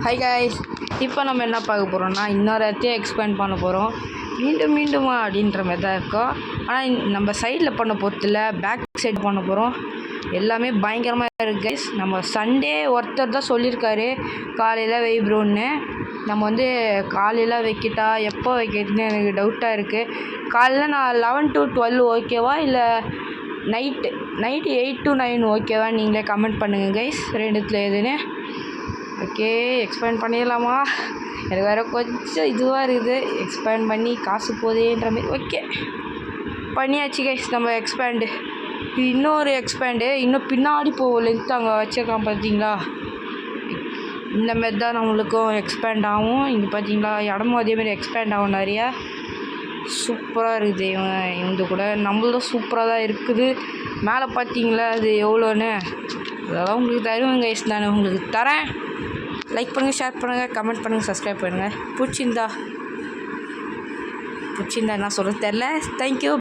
High guys, இப்போ நம்ம என்ன பார்க்க போகிறோம்னா இன்னொரு இடத்தையும் எக்ஸ்பேண்ட் பண்ண போகிறோம். மீண்டுமா அப்படின்ற மாதிரி தான் இருக்கும். ஆனால் நம்ம சைடில் பண்ண போகிறதில்ல, பேக் சைடு பண்ண போகிறோம். எல்லாமே பயங்கரமாக இருக்குது கைஸ். நம்ம சண்டே ஒருத்தர் தான் சொல்லியிருக்காரு காலையில் ப்ரோன்னு. நம்ம காலையில் வைக்கிட்டா எப்போ வைக்கிறதுன்னு எனக்கு டவுட்டாக இருக்குது. காலையில் நான் 11 to 12 ஓகேவா, இல்லை நைட்டு 8 to 9 ஓகேவா? நீங்களே கமெண்ட் பண்ணுங்கள் கைஸ், ரெண்டுத்தில் எதுன்னு. ஓகே, எக்ஸ்பேண்ட் பண்ணிடலாமா? எனக்கு வேறு கொஞ்சம் இதுவாக இருக்குது, எக்ஸ்பேண்ட் பண்ணி காசு போதேன்ற மாதிரி. ஓகே, பண்ணியாச்சு கைஸ் நம்ம எக்ஸ்பேண்டு. இது இன்னொரு எக்ஸ்பேண்டு, இன்னும் பின்னாடி போகும் லென்த் அங்கே வச்சுருக்கான் பார்த்தீங்களா? இந்த மாரி தான் நம்மளுக்கும் எக்ஸ்பேண்ட் ஆகும். இங்கே பார்த்தீங்களா, இடமும் அதேமாரி எக்ஸ்பேண்ட் ஆகும் நிறையா. சூப்பராக இருக்குது. இவங்க கூட நம்மளும் சூப்பராக தான் இருக்குது. மேலே பார்த்தீங்களா அது எவ்வளோன்னு? அதெல்லாம் உங்களுக்கு தருவேன் கைஸ், நான் உங்களுக்கு தரேன். லைக் பண்ணுங்கள், ஷேர் பண்ணுங்கள், கமெண்ட் பண்ணுங்கள், சப்ஸ்கிரைப் பண்ணுங்கள். பிடிச்சிருந்தா என்ன சொல்கிறது தெரில. தேங்க்யூ.